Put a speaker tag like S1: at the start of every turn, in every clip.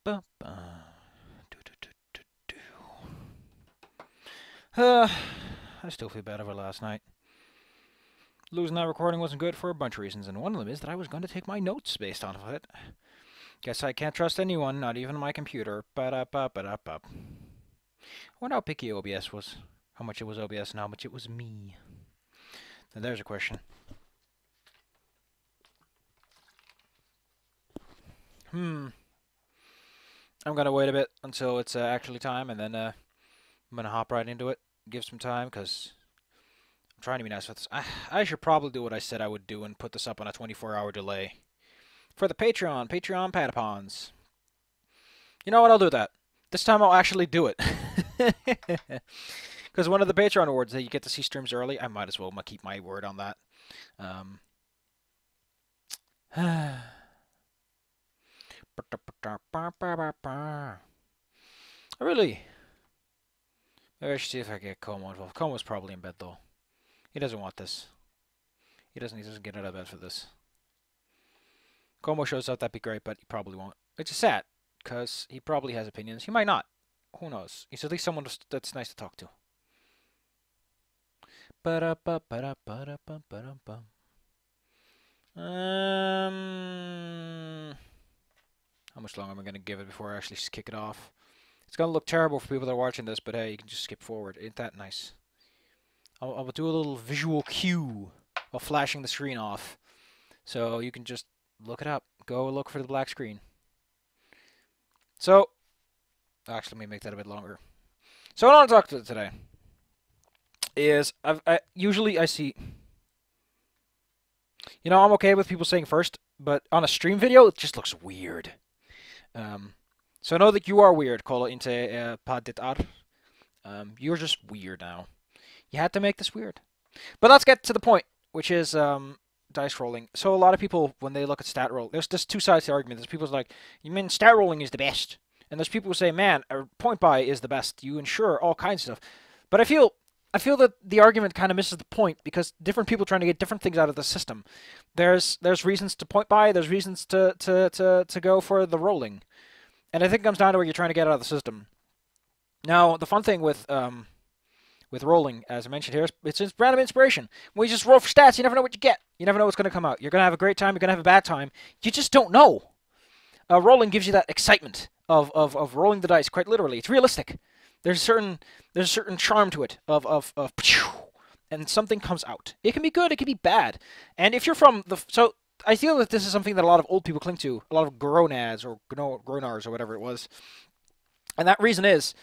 S1: Ba-ba. Uh, I still feel bad over last night. Losing that recording wasn't good for a bunch of reasons, and one of them is that I was going to take my notes based off of it. Guess I can't trust anyone, not even my computer. Ba-da-ba-ba-da-ba. I wonder how picky OBS was. How much it was OBS and how much it was me. Now there's a question. I'm gonna wait a bit until it's actually time, and then I'm gonna hop right into it. Give some time, because I'm trying to be nice with this. I should probably do what I said I would do and put this up on a 24-hour delay. For the Patreon Patapons. You know what, I'll do that. This time I'll actually do it. Because one of the Patreon awards that you get to see streams early, I might as well keep my word on that. Really? Maybe I should see if I can get Como involved. Como's probably in bed, though. He doesn't want this. He doesn't get out of bed for this. Como shows up, that'd be great, but he probably won't. Which is sad, because he probably has opinions. He might not. Who knows? He's at least someone that's nice to talk to. How much longer am I going to give it before I actually kick it off? It's going to look terrible for people that are watching this, but hey, you can just skip forward. Ain't that nice? I'll do a little visual cue while flashing the screen off. So you can just look it up. Go look for the black screen. So, actually, let me make that a bit longer. So what I want to talk to today is, usually I see, you know, I'm okay with people saying first, but on a stream video, it just looks weird. So I know that you are weird, Kolla inte paditar. You're just weird now. You had to make this weird. But let's get to the point, which is dice rolling. So a lot of people, when they look at stat roll, there's two sides to the argument. There's people who's like, you mean stat rolling is the best. And there's people who say, man, a point buy is the best. You ensure all kinds of stuff. But I feel that the argument kind of misses the point, because different people trying to get different things out of the system. There's reasons to point buy. There's reasons to go for the rolling. And I think it comes down to what you're trying to get out of the system. Now, the fun thing with rolling, as I mentioned here, it's just random inspiration. When you just roll for stats, you never know what you get. You never know what's going to come out. You're going to have a great time. You're going to have a bad time. You just don't know. Rolling gives you that excitement of rolling the dice, quite literally. It's realistic. There's a certain charm to it and something comes out. It can be good, it can be bad. And if you're from so I feel that this is something that a lot of old people cling to, a lot of gronads or gronars or whatever it was. And that reason is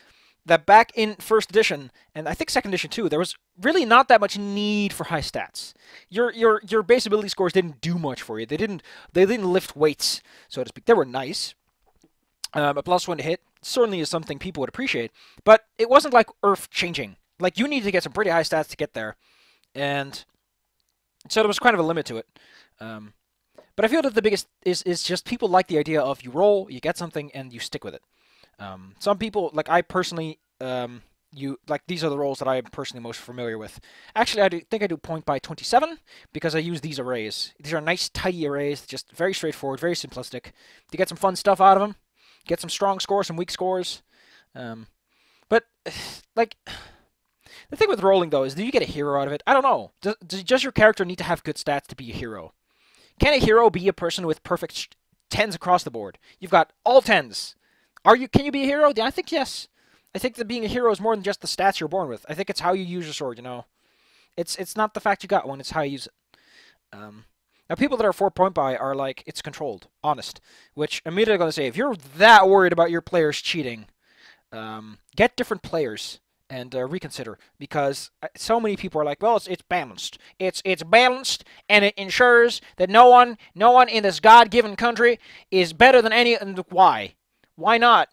S1: that back in first edition, and I think second edition too, there was really not that much need for high stats. Your base ability scores didn't do much for you. They didn't lift weights, so to speak. They were nice. A +1 to hit certainly is something people would appreciate, but it wasn't like earth-changing. Like, you needed to get some pretty high stats to get there, and so there was kind of a limit to it. But I feel that the biggest is just people like the idea of you roll, you get something, and you stick with it. Some people, like I personally, these are the rolls that I am personally most familiar with. Actually, I think I do point by 27 because I use these arrays. These are nice, tidy arrays, just very straightforward, very simplistic. To get some fun stuff out of them, get some strong scores, some weak scores. But, like, the thing with rolling, though, is do you get a hero out of it? I don't know. Does your character need to have good stats to be a hero? Can a hero be a person with perfect 10s across the board? You've got all 10s. Can you be a hero? Yeah, I think yes. I think that being a hero is more than just the stats you're born with. I think it's how you use your sword, you know. It's not the fact you got one, it's how you use it. Now, people that are 4-point buy are like, it's controlled, honest. Which, immediately going to say, if you're that worried about your players cheating, get different players and reconsider. Because so many people are like, well, it's balanced. It's balanced, and it ensures that no one in this God-given country is better than any. And why? Why not?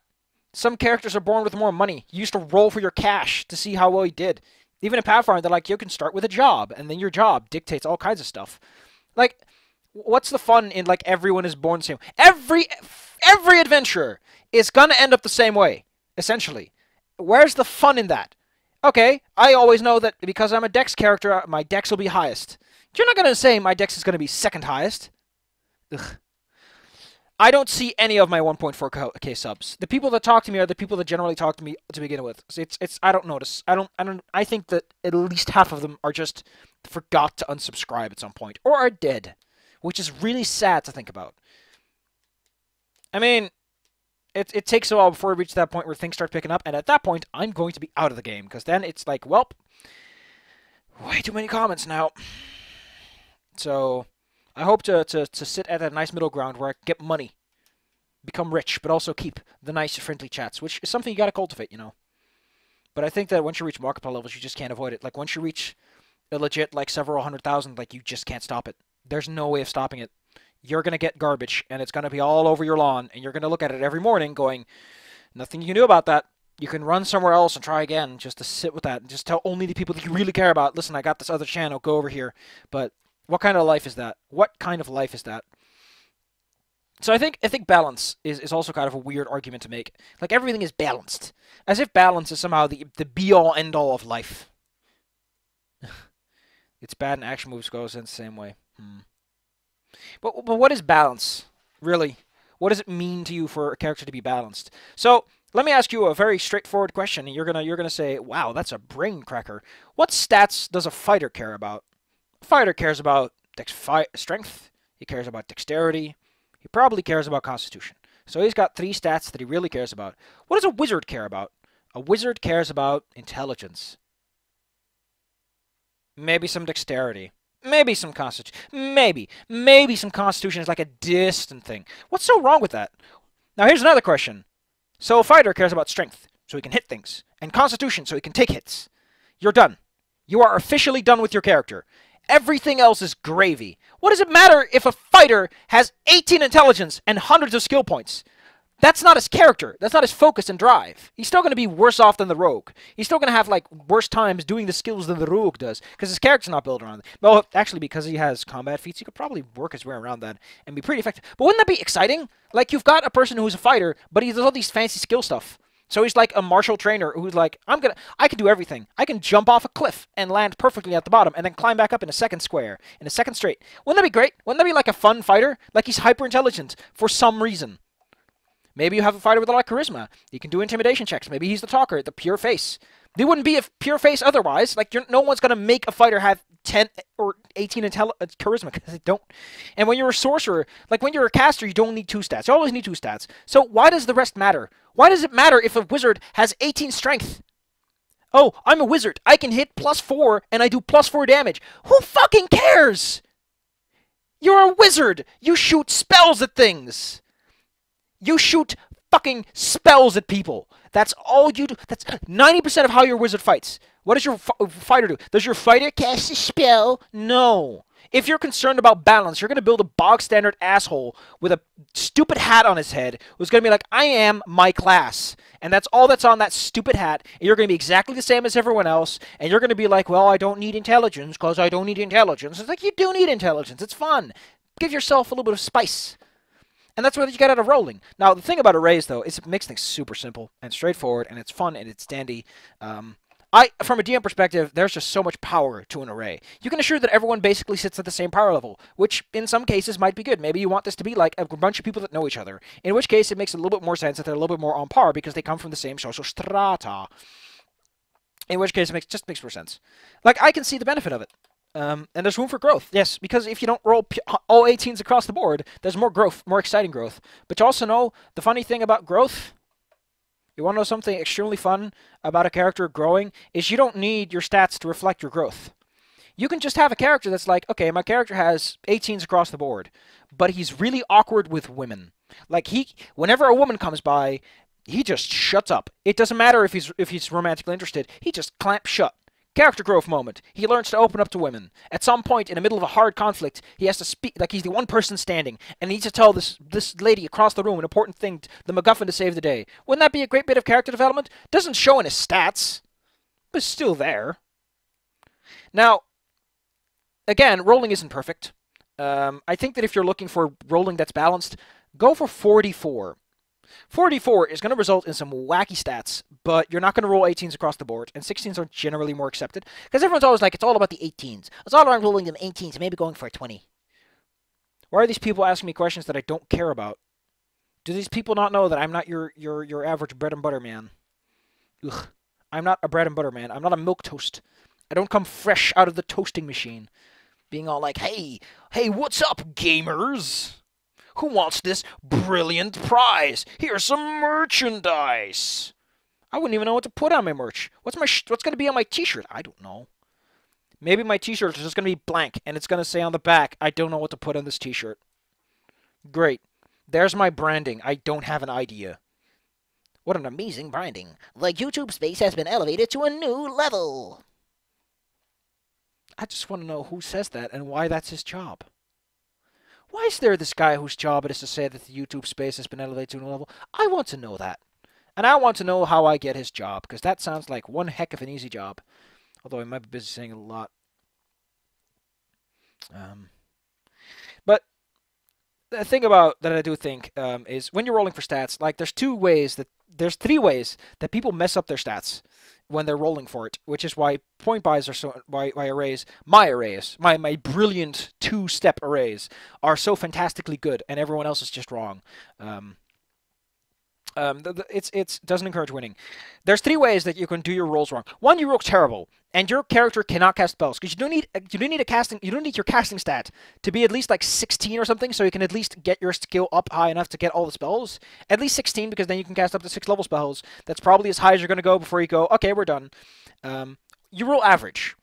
S1: Some characters are born with more money. You used to roll for your cash to see how well you did. Even in Pathfinder, they're like, you can start with a job, and then your job dictates all kinds of stuff. Like, what's the fun in, like, everyone is born the same? Every adventurer is gonna end up the same way, essentially. Where's the fun in that? Okay, I always know that because I'm a Dex character, my Dex will be highest. You're not gonna say my Dex is gonna be second highest. Ugh. I don't see any of my 1.4K subs. The people that talk to me are the people that generally talk to me to begin with. So it's I don't notice. I think that at least half of them are just forgot to unsubscribe at some point or are dead, which is really sad to think about. I mean, it takes a while before we reach that point where things start picking up, and at that point, I'm going to be out of the game because then it's like, well, way too many comments now. So I hope to sit at a nice middle ground where I get money, become rich, but also keep the nice, friendly chats, which is something you got to cultivate, you know. But I think that once you reach Markiplier levels, you just can't avoid it. Like, once you reach a legit, like, several 100,000, like, you just can't stop it. There's no way of stopping it. You're going to get garbage, and it's going to be all over your lawn, and you're going to look at it every morning going, nothing you can do about that. You can run somewhere else and try again, just to sit with that, and just tell only the people that you really care about, listen, I got this other channel, go over here. But what kind of life is that? What kind of life is that? So I think balance is also kind of a weird argument to make. Like, everything is balanced. As if balance is somehow the be-all, end-all of life. It's bad and action moves goes in the same way. But what is balance, really? What does it mean to you for a character to be balanced? So let me ask you a very straightforward question, and you're gonna say, "Wow, that's a brain cracker." What stats does a fighter care about? A fighter cares about strength. He cares about dexterity. He probably cares about constitution. So he's got 3 stats that he really cares about. What does a wizard care about? A wizard cares about intelligence. Maybe some dexterity. Maybe some constitution. Maybe some constitution is like a distant thing. What's so wrong with that? Now here's another question. So a fighter cares about strength, so he can hit things, and constitution, so he can take hits. You're done. You are officially done with your character. Everything else is gravy. What does it matter if a fighter has 18 intelligence and hundreds of skill points? That's not his character. That's not his focus and drive. He's still going to be worse off than the rogue. He's still going to have, like, worse times doing the skills than the rogue does, because his character's not built around it. Well, actually, because he has combat feats, he could probably work his way around that and be pretty effective. But wouldn't that be exciting? Like, you've got a person who's a fighter, but he does all these fancy skill stuff. So he's like a martial trainer who's like, I can do everything. I can jump off a cliff and land perfectly at the bottom and then climb back up in a second square, in a second straight. Wouldn't that be great? Wouldn't that be like a fun fighter? Like, he's hyper intelligent for some reason. Maybe you have a fighter with a lot of charisma. He can do intimidation checks. Maybe he's the talker, the pure face. They wouldn't be a pure face otherwise. Like, no one's going to make a fighter have 10 or 18 charisma, because they don't. And when you're a sorcerer, like when you're a caster, you don't need 2 stats. You always need 2 stats. So why does the rest matter? Why does it matter if a wizard has 18 strength? Oh, I'm a wizard. I can hit +4 and I do +4 damage. Who fucking cares? You're a wizard. You shoot spells at things. You shoot fucking spells at people. That's all you do. That's 90% of how your wizard fights. What does your fighter do? Does your fighter cast a spell? No. If you're concerned about balance, you're going to build a bog standard asshole with a stupid hat on his head who's going to be like, I am my class. And that's all that's on that stupid hat. And you're going to be exactly the same as everyone else. And you're going to be like, well, I don't need intelligence because I don't need intelligence. It's like, you do need intelligence. It's fun. Give yourself a little bit of spice. And that's what you get out of rolling. Now, the thing about arrays, though, is it makes things super simple and straightforward, and it's fun and it's dandy. From a DM perspective, there's just so much power to an array. You can assure that everyone basically sits at the same power level, which in some cases might be good. Maybe you want this to be like a bunch of people that know each other, in which case it makes a little bit more sense that they're a little bit more on par because they come from the same social strata. In which case it just makes more sense. Like, I can see the benefit of it. And there's room for growth, yes, because if you don't roll all 18s across the board, there's more growth, more exciting growth. But you also know the funny thing about growth, you want to know something extremely fun about a character growing, is you don't need your stats to reflect your growth. You can just have a character that's like, okay, my character has 18s across the board, but he's really awkward with women. Like, whenever a woman comes by, he just shuts up. It doesn't matter if he's romantically interested, he just clamps shut. Character growth moment. He learns to open up to women. At some point, in the middle of a hard conflict, he has to speak, like he's the one person standing, and he needs to tell this lady across the room an important thing, the MacGuffin to save the day. Wouldn't that be a great bit of character development? Doesn't show in his stats, but it's still there. Now, again, rolling isn't perfect. I think that if you're looking for rolling that's balanced, go for 44. 44 is going to result in some wacky stats, but you're not going to roll 18s across the board, and 16s are generally more accepted, because everyone's always like, it's all about the 18s. It's all around rolling them 18s and maybe going for a 20. Why are these people asking me questions that I don't care about? Do these people not know that I'm not your average bread and butter man? Ugh. I'm not a bread and butter man. I'm not a milk toast. I don't come fresh out of the toasting machine, being all like, hey, what's up, gamers? Who wants this brilliant prize? Here's some merchandise. I wouldn't even know what to put on my merch. What's going to be on my t-shirt? I don't know. Maybe my t-shirt is just going to be blank, and it's going to say on the back, I don't know what to put on this t-shirt. Great. There's my branding. I don't have an idea. What an amazing branding. The YouTube space has been elevated to a new level. I just want to know who says that and why that's his job. Why is there this guy whose job it is to say that the YouTube space has been elevated to a new level? I want to know that. And I want to know how I get his job, because that sounds like one heck of an easy job. Although I might be busy saying it a lot. But the thing about that I do think is when you're rolling for stats, like there's three ways that people mess up their stats when they're rolling for it, which is why point buys are so why my brilliant two-step arrays are so fantastically good, and everyone else is just wrong. It doesn't encourage winning. There's three ways that you can do your rolls wrong. One, you roll terrible, and your character cannot cast spells because you don't need your casting stat to be at least like 16 or something, so you can at least get your skill up high enough to get all the spells. At least 16, because then you can cast up to 6 level spells. That's probably as high as you're gonna go before you go, okay, we're done. You roll average.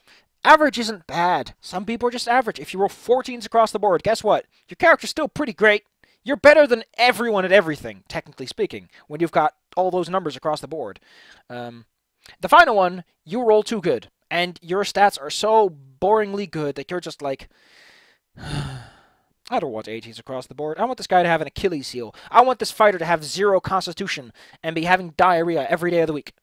S1: Average isn't bad. Some people are just average. If you roll 14s across the board, guess what? Your character's still pretty great. You're better than everyone at everything, technically speaking, when you've got all those numbers across the board. The final one, you roll too good, and your stats are so boringly good that you're just like, I don't want 18s across the board. I want this guy to have an Achilles heel. I want this fighter to have 0 constitution and be having diarrhea every day of the week.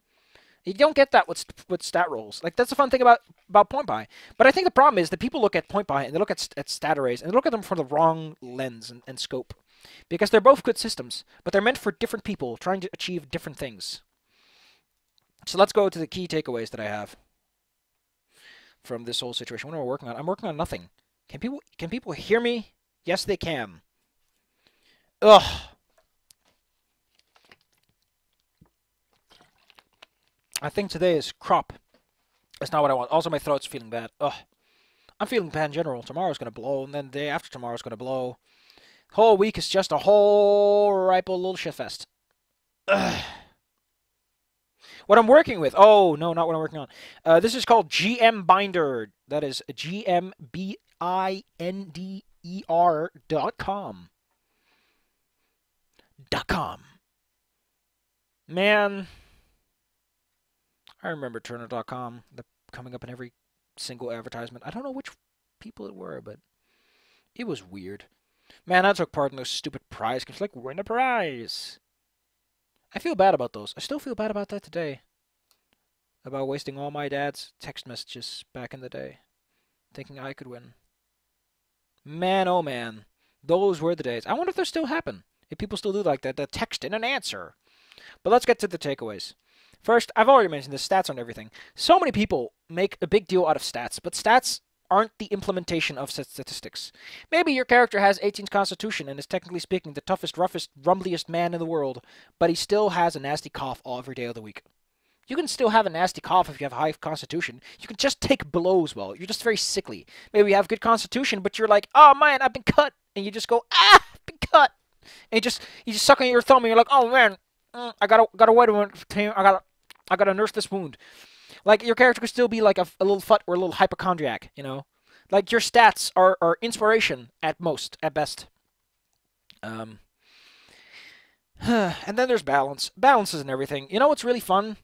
S1: You don't get that with stat rolls. Like, that's the fun thing about point buy. But I think the problem is that people look at point buy and they look at stat arrays and they look at them from the wrong lens and scope. Because they're both good systems, but they're meant for different people trying to achieve different things. So let's go to the key takeaways that I have from this whole situation. What am I working on? I'm working on nothing. Can people hear me? Yes, they can. Ugh. I think today is crop. That's not what I want. Also, my throat's feeling bad. Ugh. I'm feeling bad in general. Tomorrow's going to blow, and then the day after tomorrow's going to blow. Whole week is just a whole ripe old little shitfest. Ugh. What I'm working with... Oh, no, not what I'm working on. This is called GM Binder. That is GMBINDER.com. Man... I remember Turner.com coming up in every single advertisement. I don't know which people it were, but it was weird. Man, I took part in those stupid prize games. Like, win a prize. I feel bad about those. I still feel bad about that today. About wasting all my dad's text messages back in the day. Thinking I could win. Man, oh man. Those were the days. I wonder if those still happen. If people still do like that. The text in an answer. But let's get to the takeaways. First, I've already mentioned the stats on everything. So many people make a big deal out of stats, but stats aren't the implementation of statistics. Maybe your character has 18's constitution and is technically speaking the toughest, roughest, rumbliest man in the world, but he still has a nasty cough every day of the week. You can still have a nasty cough if you have high constitution. You can just take blows well. You're just very sickly. Maybe you have good constitution, but you're like, oh man, I've been cut. And you just go, I've been cut. And you just suck on your thumb and you're like, oh man, I gotta wait a minute. I gotta nurse this wound. Like, your character could still be like a little fut or a little hypochondriac, you know? Like, your stats are inspiration at best. And then there's balance. Balance isn't everything. You know what's really fun?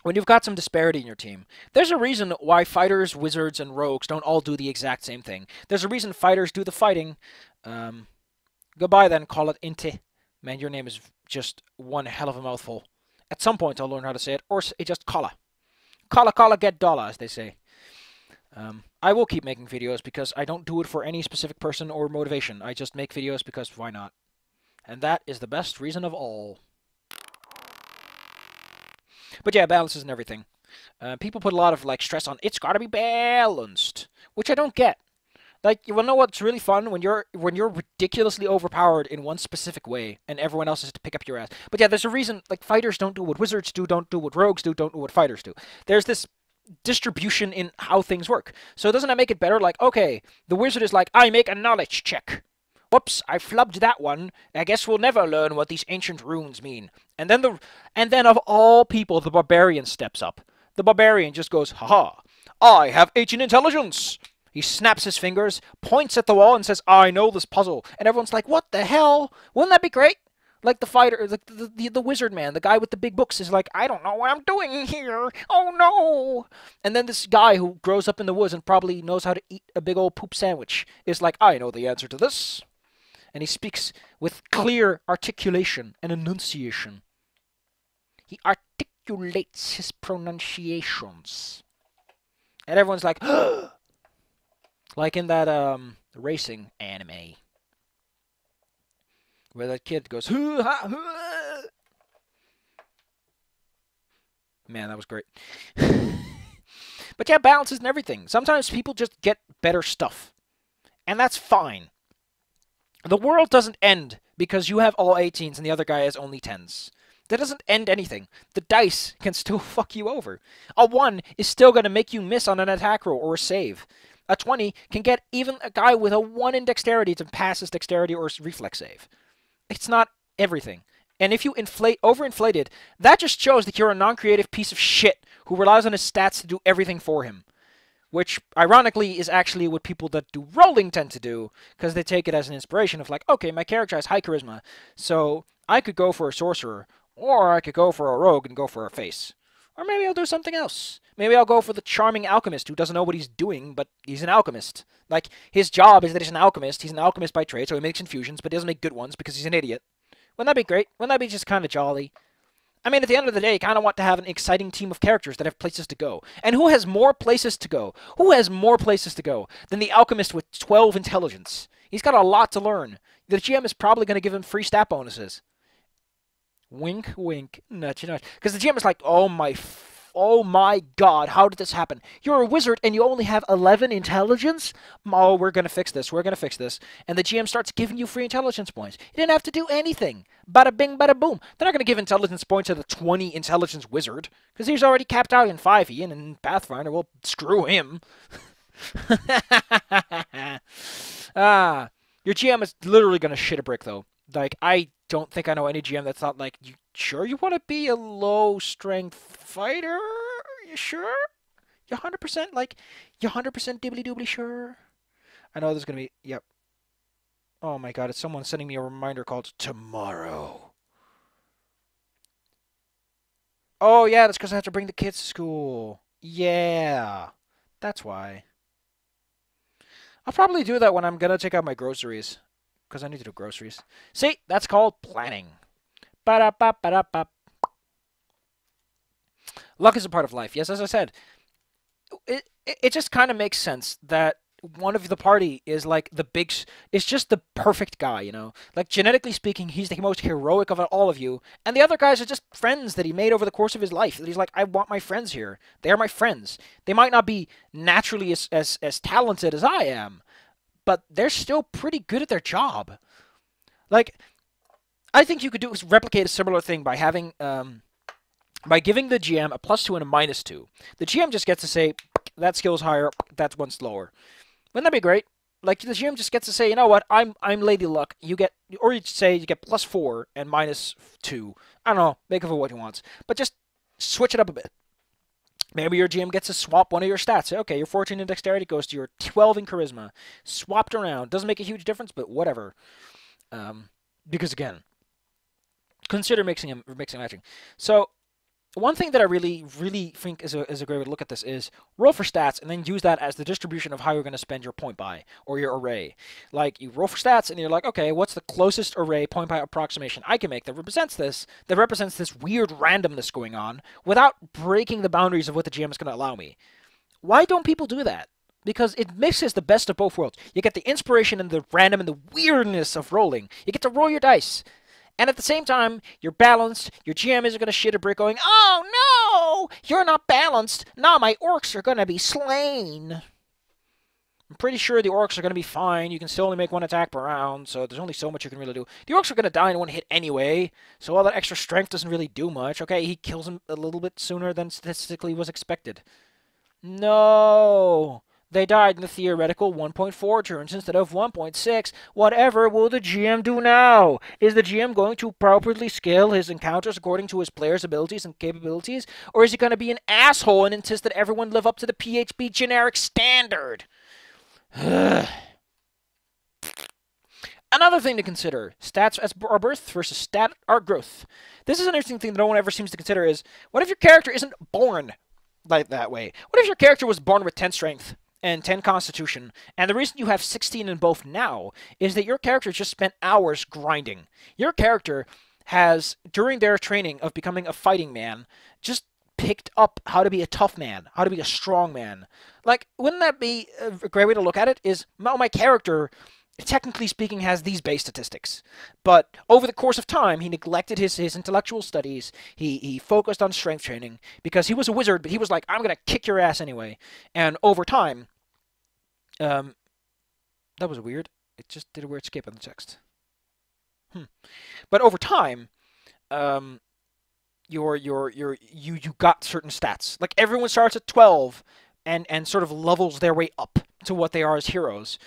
S1: When you've got some disparity in your team. There's a reason why fighters, wizards, and rogues don't all do the exact same thing. There's a reason fighters do the fighting. Goodbye then, call it Inte. Man, your name is just one hell of a mouthful. At some point I'll learn how to say it, or it just Kala. Kala, get dollar, as they say. I will keep making videos because I don't do it for any specific person or motivation. I just make videos because why not? And that is the best reason of all. But yeah, balance isn't everything. People put a lot of stress on, it's gotta be balanced, which I don't get. Like, you wanna know what's really fun? When you're ridiculously overpowered in one specific way, and everyone else has to pick up your ass. But yeah, there's a reason. Like, fighters don't do what wizards do, don't do what rogues do, don't do what fighters do. There's this distribution in how things work. So doesn't that make it better? Like, okay, the wizard is like, I make a knowledge check. Whoops, I flubbed that one. I guess we'll never learn what these ancient runes mean. And then of all people, the barbarian steps up. The barbarian just goes, haha, I have ancient intelligence. He snaps his fingers, points at the wall, and says, I know this puzzle. And everyone's like, what the hell? Wouldn't that be great? Like the fighter, the wizard man, the guy with the big books is like, I don't know what I'm doing here. Oh no! And then this guy who grows up in the woods and probably knows how to eat a big old poop sandwich is like, I know the answer to this. And he speaks with clear articulation and enunciation. He articulates his pronunciations. And everyone's like, like in that racing anime. Where that kid goes, hoo ha hoo. Man, that was great. But yeah, balance isn't everything. Sometimes people just get better stuff. And that's fine. The world doesn't end because you have all 18s and the other guy has only 10s. That doesn't end anything. The dice can still fuck you over. A 1 is still going to make you miss on an attack roll or a save. A 20 can get even a guy with a 1 in dexterity to pass his dexterity or reflex save. It's not everything. And if you overinflate it, that just shows that you're a non-creative piece of shit who relies on his stats to do everything for him. Which, ironically, is actually what people that do rolling tend to do, because they take it as an inspiration of like, okay, my character has high charisma, so I could go for a sorcerer, or I could go for a rogue and go for a face. Or maybe I'll do something else. Maybe I'll go for the charming alchemist who doesn't know what he's doing, but he's an alchemist. Like, his job is that he's an alchemist. He's an alchemist by trade, so he makes infusions, but he doesn't make good ones because he's an idiot. Wouldn't that be great? Wouldn't that be just kind of jolly? I mean, at the end of the day, you kind of want to have an exciting team of characters that have places to go. And who has more places to go? Who has more places to go than the alchemist with 12 intelligence? He's got a lot to learn. The GM is probably going to give him free stat bonuses. Wink, wink, nudge, nudge. Because the GM is like, oh my god, how did this happen? You're a wizard and you only have 11 intelligence? Oh, we're going to fix this. We're going to fix this. And the GM starts giving you free intelligence points. You didn't have to do anything. Bada bing, bada boom. They're not going to give intelligence points to the 20 intelligence wizard. Because he's already capped out in 5e and in Pathfinder. Well, screw him. Your GM is literally going to shit a brick, though. Like, I don't think I know any GM that's not like, you sure you want to be a low-strength fighter? You sure? You 100%? Like, you 100% dibbly-doobly sure? I know there's going to be, yep. Oh my god, it's someone sending me a reminder called tomorrow. Oh yeah, that's because I have to bring the kids to school. Yeah, that's why. I'll probably do that when I'm going to take out my groceries. Because I need to do groceries. See, that's called planning. Ba-da-ba-ba-da-ba. Luck is a part of life. Yes, as I said, it just kind of makes sense that one of the party is like it's just the perfect guy, you know? Like, genetically speaking, he's the most heroic of all of you, and the other guys are just friends that he made over the course of his life. That he's like, I want my friends here. They are my friends. They might not be naturally as talented as I am, but they're still pretty good at their job. Like, I think you could replicate a similar thing by having, by giving the GM a +2 and a -2. The GM just gets to say, that skill's higher, that one's lower. Wouldn't that be great? Like, the GM just gets to say, you know what, I'm Lady Luck. You get, or you say you get +4 and -2. I don't know, make of it what he wants. But just switch it up a bit. Maybe your GM gets to swap one of your stats. Say, okay, your 14 in dexterity goes to your 12 in charisma. Swapped around. Doesn't make a huge difference, but whatever. Because again, consider mixing and matching. So, one thing that I really think is a great way to look at this is roll for stats and then use that as the distribution of how you're going to spend your point by, or your array. Like, you roll for stats and you're like, okay, what's the closest array point by approximation I can make that represents this weird randomness going on without breaking the boundaries of what the GM is going to allow me. Why don't people do that? Because it mixes the best of both worlds. You get the inspiration and the random and the weirdness of rolling. You get to roll your dice. And at the same time, you're balanced. Your GM isn't going to shit a brick going, oh no, you're not balanced. Now my orcs are going to be slain. I'm pretty sure the orcs are going to be fine. You can still only make one attack per round, so there's only so much you can really do. The orcs are going to die in one hit anyway, so all that extra strength doesn't really do much. Okay, he kills him a little bit sooner than statistically was expected. No! They died in the theoretical 1.4 turns instead of 1.6. Whatever will the GM do now? Is the GM going to properly scale his encounters according to his players' abilities and capabilities? Or is he going to be an asshole and insist that everyone live up to the PHP generic standard? Another thing to consider, stats as our birth versus stat our growth. This is an interesting thing that no one ever seems to consider is, what if your character isn't born like that way? What if your character was born with 10 strength and 10 constitution, and the reason you have 16 in both now is that your character just spent hours grinding. Your character has, during their training of becoming a fighting man, just picked up how to be a tough man, how to be a strong man. Like, wouldn't that be a great way to look at it? Is, my character, technically speaking, has these base statistics. But over the course of time, he neglected his intellectual studies. He focused on strength training because he was a wizard, but he was like, I'm going to kick your ass anyway. And over time, that was weird. It just did a weird skip on the text. But over time, you got certain stats. Like, everyone starts at 12 and sort of levels their way up to what they are as heroes.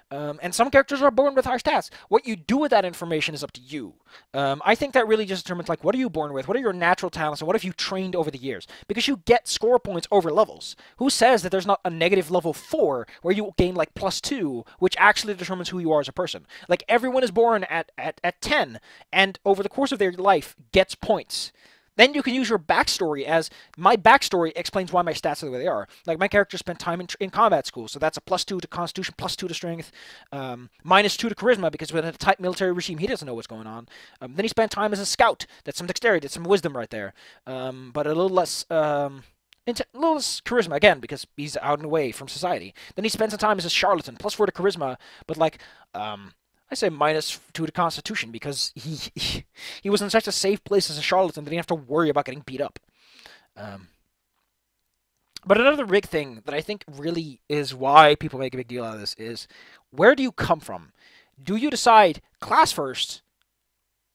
S1: And some characters are born with high stats. What you do with that information is up to you. I think that really just determines, like, what are you born with? What are your natural talents? And what have you trained over the years? Because you get score points over levels. Who says that there's not a negative level 4 where you gain, like, +2, which actually determines who you are as a person? Like, everyone is born at 10, and over the course of their life gets points. Then you can use your backstory as, my backstory explains why my stats are the way they are. Like, my character spent time in combat school, so that's a +2 to constitution, +2 to strength, -2 to charisma, because within a tight military regime, he doesn't know what's going on. Then he spent time as a scout. That's some dexterity, that's some wisdom right there. But a little less, charisma, again, because he's out and away from society. Then he spends some time as a charlatan, +4 to charisma, but like, I say -2 to Constitution because he was in such a safe place as a charlatan that he didn't have to worry about getting beat up. But another big thing that I think really is why people make a big deal out of this is, where do you come from? Do you decide class first,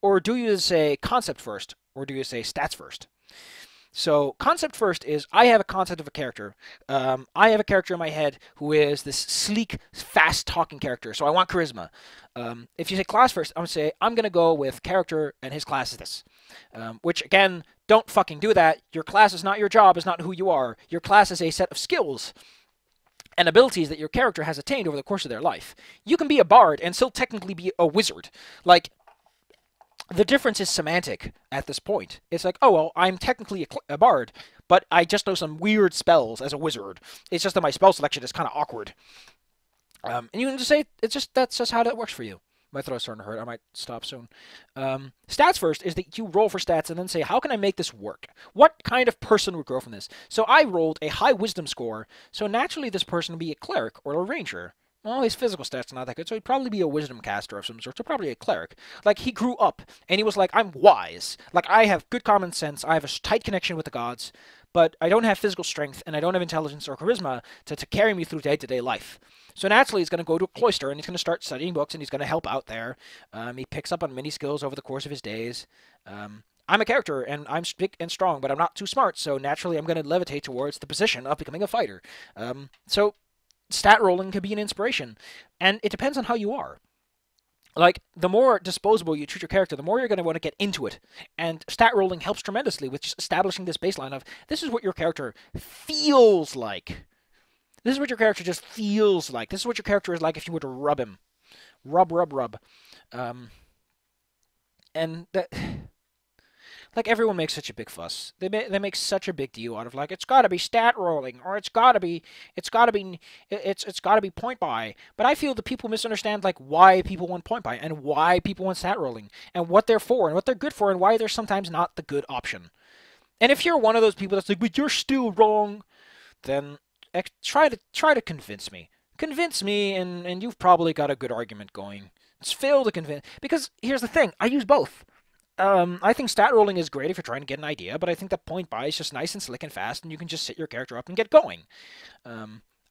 S1: or do you say concept first, or do you say stats first? So, concept first is, I have a concept of a character. I have a character in my head who is this sleek, fast-talking character, so I want charisma. If you say class first, I'm going to say, I'm going to go with character, and his class is this. Which, again, don't fucking do that. Your class is not your job, is not who you are. Your class is a set of skills and abilities that your character has attained over the course of their life. You can be a bard and still technically be a wizard. Like, the difference is semantic at this point. It's like, oh, well, I'm technically a bard, but I just know some weird spells as a wizard. It's just that my spell selection is kind of awkward. And you can just say, that's just how that works for you. My throat's starting to hurt. I might stop soon. Stats first is that you roll for stats and then say, how can I make this work? What kind of person would grow from this? So I rolled a high wisdom score, so naturally this person would be a cleric or a ranger. Well, his physical stats are not that good, so he'd probably be a wisdom caster of some sort, so probably a cleric. Like, he grew up, and he was like, I'm wise. Like, I have good common sense, I have a tight connection with the gods, but I don't have physical strength, and I don't have intelligence or charisma to carry me through day-to-day life. So naturally, he's going to go to a cloister, and he's going to start studying books, and he's going to help out there. He picks up on many skills over the course of his days. I'm a character, and I'm big and strong, but I'm not too smart, so naturally I'm going to levitate towards the position of becoming a fighter. So stat rolling can be an inspiration, and it depends on how you are. Like, the more disposable you treat your character, the more you're going to want to get into it. And stat rolling helps tremendously with just establishing this baseline of, this is what your character feels like. This is what your character just feels like. This is what your character is like if you were to rub him. Rub. And that... Like, everyone makes such a big fuss. They make such a big deal out of, like, it's gotta be stat rolling, or it's gotta be point buy. But I feel that people misunderstand, like, why people want point buy, and why people want stat rolling, and what they're for, and what they're good for, and why they're sometimes not the good option. And if you're one of those people that's like, but you're still wrong, then try to convince me. Convince me, and you've probably got a good argument going. It's fail to convince, because here's the thing, I use both. I think stat rolling is great if you're trying to get an idea, but I think that point buy is just nice and slick and fast, and you can just sit your character up and get going.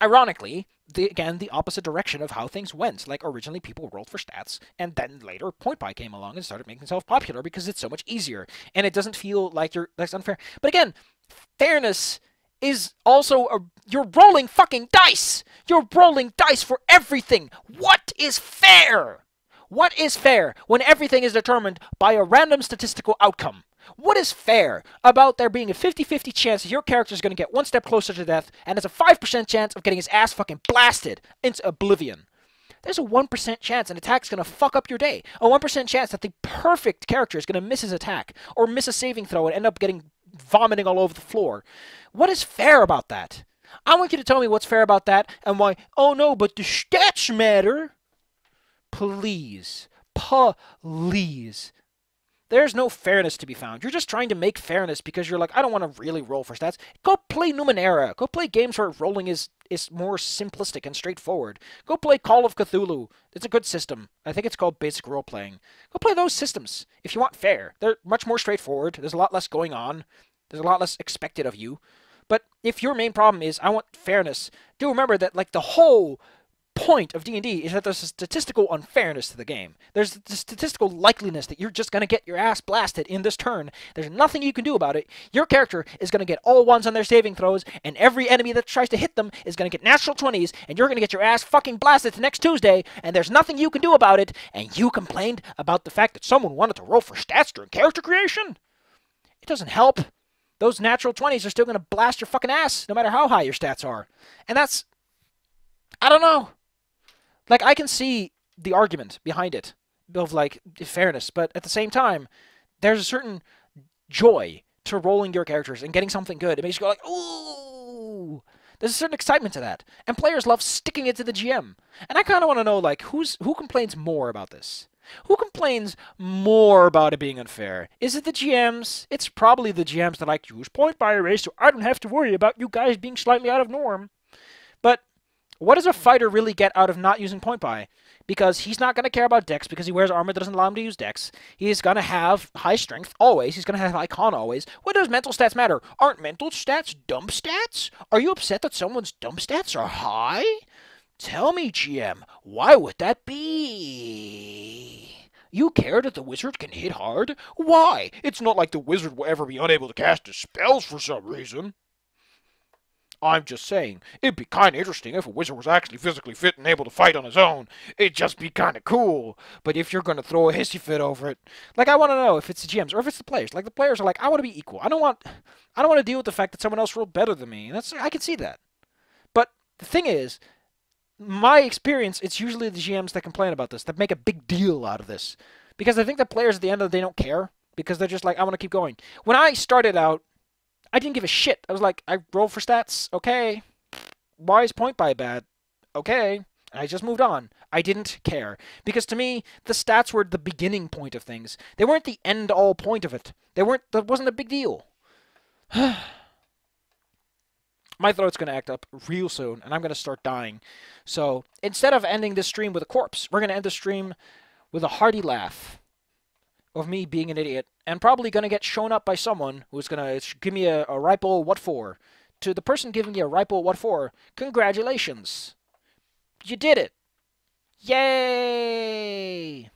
S1: ironically, again, the opposite direction of how things went. Like, originally people rolled for stats, and then later Point Buy came along and started making itself popular because it's so much easier, and it doesn't feel like that's unfair. But again, fairness is also you're rolling fucking dice! You're rolling dice for everything! What is fair? What is fair when everything is determined by a random statistical outcome? What is fair about there being a 50-50 chance that your character is going to get one step closer to death, and there's a 5% chance of getting his ass fucking blasted into oblivion? There's a 1% chance an attack's going to fuck up your day. A 1% chance that the perfect character is going to miss his attack, or miss a saving throw and end up getting vomiting all over the floor. What is fair about that? I want you to tell me what's fair about that, and why, oh no, but the stats matter. Please. Please. There's no fairness to be found. You're just trying to make fairness because you're like, I don't want to really roll for stats. Go play Numenera. Go play games where rolling is more simplistic and straightforward. Go play Call of Cthulhu. It's a good system. I think it's called basic role-playing. Go play those systems if you want fair. They're much more straightforward. There's a lot less going on. There's a lot less expected of you. But if your main problem is, I want fairness, do remember that like the whole point of D&D is that there's a statistical unfairness to the game. There's the statistical likeliness that you're just going to get your ass blasted in this turn. There's nothing you can do about it. Your character is going to get all ones on their saving throws, and every enemy that tries to hit them is going to get natural 20s, and you're going to get your ass fucking blasted next Tuesday, and there's nothing you can do about it, and you complained about the fact that someone wanted to roll for stats during character creation? It doesn't help. Those natural 20s are still going to blast your fucking ass, no matter how high your stats are. And that's... I don't know. Like, I can see the argument behind it, of, like, fairness, but at the same time, there's a certain joy to rolling your characters and getting something good. It makes you go like, ooh! There's a certain excitement to that. And players love sticking it to the GM. And I kind of want to know, like, who complains more about this? Who complains more about it being unfair? Is it the GMs? It's probably the GMs that like, use Point Buy Erase so I don't have to worry about you guys being slightly out of norm. But what does a fighter really get out of not using Point Buy? Because he's not going to care about Dex because he wears armor that doesn't allow him to use Dex. He's going to have high strength always. He's going to have high con always. What does mental stats matter? Aren't mental stats dump stats? Are you upset that someone's dump stats are high? Tell me, GM, why would that be? You care that the wizard can hit hard? Why? It's not like the wizard will ever be unable to cast his spells for some reason. I'm just saying, it'd be kind of interesting if a wizard was actually physically fit and able to fight on his own. It'd just be kind of cool. But if you're going to throw a hissy fit over it, like, I want to know if it's the GMs or if it's the players. Like, the players are like, I want to be equal. I don't want to deal with the fact that someone else rolled better than me. I can see that. But the thing is, my experience, it's usually the GMs that complain about this, that make a big deal out of this. Because I think the players at the end of the day don't care. Because they're just like, I want to keep going. When I started out, I didn't give a shit. I was like, I roll for stats. Okay. Why is Point Buy bad? Okay. I just moved on. I didn't care. Because to me, the stats were the beginning point of things. They weren't the end-all point of it. That wasn't a big deal. My throat's going to act up real soon, and I'm going to start dying. So, instead of ending this stream with a corpse, we're going to end the stream with a hearty laugh of me being an idiot, and probably going to get shown up by someone who's going to give me a ripe old what for. To the person giving you a ripe old what for, congratulations. You did it. Yay!